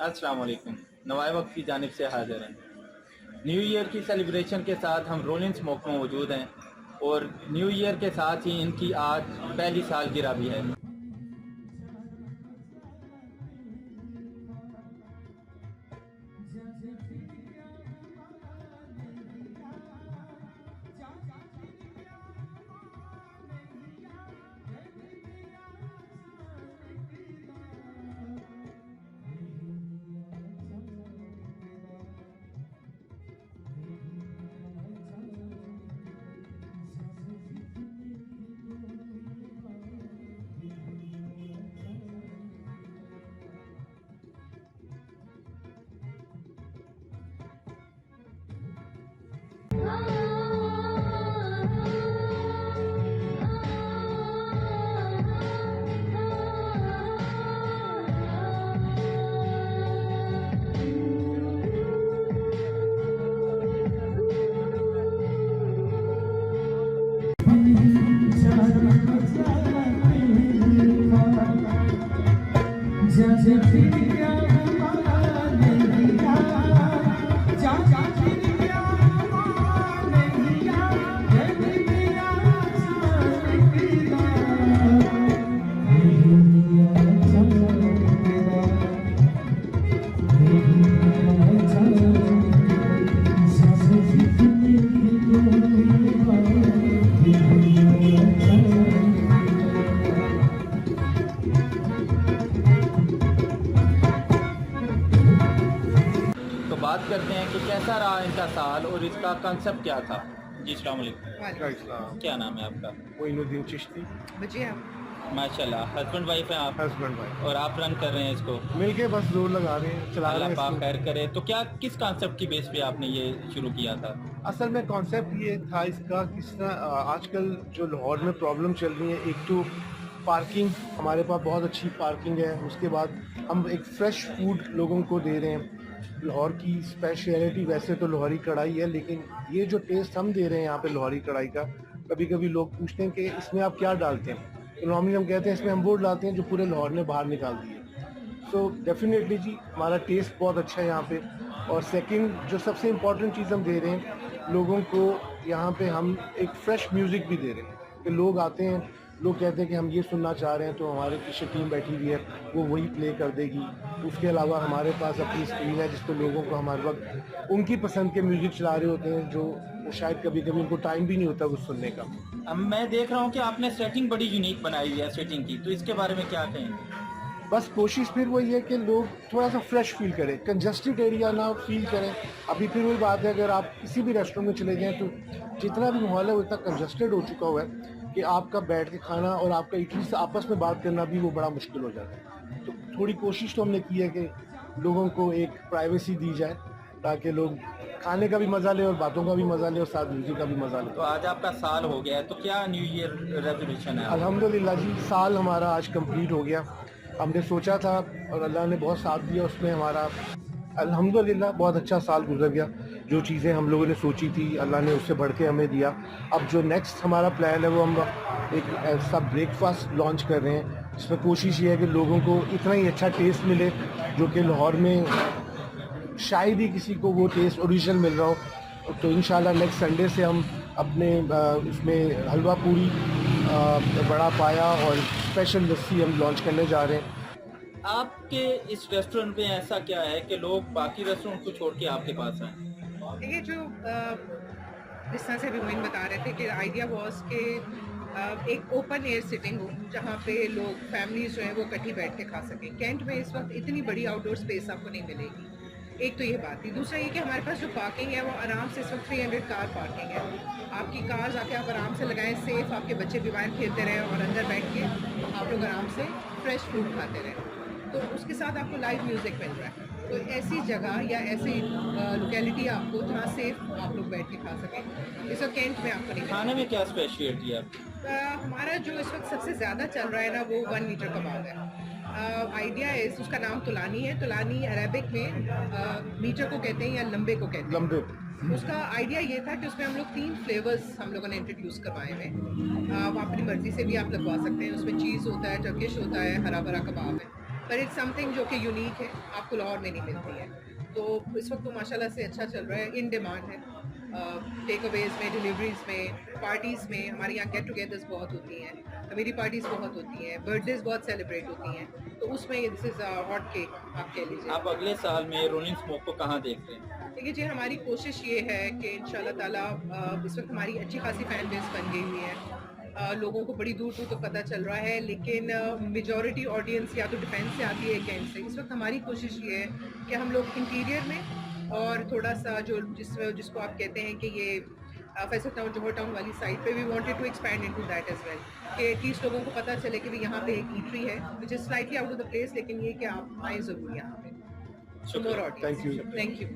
अस्सलाम वालेकुम। नवाए वक्त की जानिब से हाजिर हैं। न्यू ईयर की सेलिब्रेशन के साथ हम रोलिंग स्मोक में मौजूद हैं और न्यू ईयर के साथ ही इनकी आज पहली सालगिरह भी है। तो बात करते हैं कि कैसा रहा इनका साल और इसका कंसेप्ट क्या था। जी अस्सलाम वालेकुम। वालेकुम सलाम। क्या नाम है आपका? मोइनुद्दीन चिश्ती। बचिए आप। माशाल्लाह, हस्बैंड वाइफ हैं आप हस्बैंड वाइफ और आप रन कर रहे हैं इसको। मिलके बस जोर लगा रहे हैं, चला रहे अल्लाह हैं पाक इसको। खैर करे। तो क्या किस कॉन्सेप्ट की बेस पे आपने ये शुरू किया था? असल में कॉन्सेप्ट ये था इसका, किस तरह आजकल जो लाहौर में प्रॉब्लम चल रही है, एक तो पार्किंग, हमारे पास बहुत अच्छी पार्किंग है। उसके बाद हम एक फ़्रेश फूड लोगों को दे रहे हैं। लाहौर की स्पेशलिटी वैसे तो लाहौरी कढ़ाई है, लेकिन ये जो टेस्ट हम दे रहे हैं यहाँ पे लाहौरी कढ़ाई का, कभी कभी लोग पूछते हैं कि इसमें आप क्या डालते हैं, तो नॉर्मली हम कहते हैं इसमें हम वो डालते हैं जो पूरे लाहौर ने बाहर निकाल दिए। सो डेफिनेटली जी, हमारा टेस्ट बहुत अच्छा है यहाँ पे। और सेकंड, जो सबसे इम्पॉर्टेंट चीज़ हम दे रहे हैं लोगों को, यहाँ पे हम एक फ्रेश म्यूज़िक भी दे रहे हैं कि लोग आते हैं, लोग कहते हैं कि हम ये सुनना चाह रहे हैं, तो हमारे पीछे टीम बैठी हुई है, वो वही प्ले कर देगी। उसके अलावा हमारे पास अपनी स्क्रीन है जिस पर लोगों को हम हर वक्त उनकी पसंद के म्यूज़िक चला रहे होते हैं, जो वो शायद कभी कभी उनको टाइम भी नहीं होता कुछ सुनने का। अब मैं देख रहा हूँ कि आपने सेटिंग बड़ी यूनिक बनाई हुई है सेटिंग की, तो इसके बारे में क्या कहेंगे? बस कोशिश फिर वही है कि लोग थोड़ा सा फ्रेश फील करें, कंजस्टेड एरिया ना फील करें। अभी फिर वही बात है, अगर आप किसी भी रेस्टोरेंट में चले जाएं तो जितना भी माहौल है वो इतना कंजस्टेड हो चुका हुआ है कि आपका बैठ के खाना और आपका एटलीस्ट आपस में बात करना भी वो बड़ा मुश्किल हो जाता है। तो थोड़ी कोशिश तो हमने की है कि लोगों को एक प्राइवेसी दी जाए, ताकि लोग खाने का भी मज़ा ले और बातों का भी मज़ा ले और साथ म्यूज़िक का भी मज़ा ले। तो आज आपका साल हो गया है, तो क्या न्यू ईयर रेजोल्यूशन है आपका? अल्हम्दुलिल्लाह जी, साल हमारा आज कंप्लीट हो गया। हमने सोचा था और अल्लाह ने बहुत साथ दिया उसमें हमारा। अल्हम्दुलिल्लाह बहुत अच्छा साल गुजर गया। जो चीज़ें हम लोगों ने सोची थी, अल्लाह ने उससे बढ़ के हमें दिया। अब जो नेक्स्ट हमारा प्लान है वो हम एक ऐसा ब्रेकफास्ट लॉन्च कर रहे हैं जिसमें कोशिश ये है कि लोगों को इतना ही अच्छा टेस्ट मिले जो कि लाहौर में शायद ही किसी को वो टेस्ट ओरिजिनल मिल रहा हो। तो इंशाल्लाह नेक्स्ट संडे से हम अपने इसमें हलवा पूरी, बड़ा पाया और स्पेशल लस्सी हम लॉन्च करने जा रहे हैं। आपके इस रेस्टोरेंट में ऐसा क्या है कि लोग बाकी रेस्टोरेंट को छोड़ के आपके पास आए? देखिए, जो जिस तरह से अभी मोइन बता रहे थे कि आइडिया वॉज कि एक ओपन एयर सिटिंग हो जहाँ पे लोग फैमिलीज जो है वो इकट्ठी बैठ के खा सकें। कैंट में इस वक्त इतनी बड़ी आउटडोर स्पेस आपको नहीं मिलेगी। एक तो ये बात थी। दूसरा ये कि हमारे पास जो पार्किंग है वो आराम से इस वक्त 300 कार पार्किंग है। आपकी कार जाके आप आराम से लगाएं, सेफ, आपके बच्चे भी बाहर खेलते रहें और अंदर बैठ के आप लोग आराम से फ्रेश फूड खाते रहें। तो उसके साथ आपको लाइव म्यूज़िक मिल रहा है। तो ऐसी जगह या ऐसी लोकेलिटी आपको जहाँ सेफ आप लोग बैठ के खा सकें, इस वक्त कैंट में आपको नहीं खाने में क्या स्पेशलिटी है आपकी? हमारा जो इस वक्त सबसे ज़्यादा चल रहा है ना वो 1 मीटर कबाब है। आइडिया है, उसका नाम तुलानी है। तुलानी अरेबिक में मीटर को कहते हैं या लंबे को कहते हैं। लंबे। उसका आइडिया ये था कि उसमें हम लोग 3 फ्लेवर्स हम लोगों ने इंट्रोड्यूस करवाए हैं। आप अपनी मर्ज़ी से भी आप लगवा सकते हैं। उसमें चीज़ होता है, टर्किश होता है, हरा भरा कबाब है। पर इट्स समथिंग जो कि यूनिक है, आपको लाहौर में नहीं मिलती है। तो इस वक्त तो माशाल्लाह से अच्छा चल रहा है, इन डिमांड है। टेक अवेज में, डिलीवरीज में, पार्टीज़ में हमारे यहाँ गेट टुगेदर्स बहुत होती हैं, कमेडी पार्टीज़ बहुत होती हैं, बर्थडेज बहुत सेलिब्रेट होती हैं, तो उसमें दिस इज़ हॉट केक आप कह लीजिए। आप अगले साल में रोलिंग स्मोक को कहाँ देखते हैं? देखिए जी, हमारी कोशिश ये है कि इंशाल्लाह ताला इस वक्त हमारी अच्छी खासी फैन बेस बन गई हुई है, लोगों को बड़ी दूर दूर तक पता चल रहा है, लेकिन मेजॉरिटी ऑडियंस या तो डिफेंस से आती है, कैंट से। इस वक्त हमारी कोशिश ये है कि हम लोग इंटीरियर में और थोड़ा सा जो जिसको आप कहते हैं कि ये फैसल टाउन, जोहर टाउन वाली साइड पे, we wanted to expand into that as well, कि एटलीस्ट लोगों को पता चले कि भी यहाँ पे एक ईटरी है which is slightly out of the place, लेकिन ये कि आप आए ज़रूर यहाँ पे। Thank you. Thank you.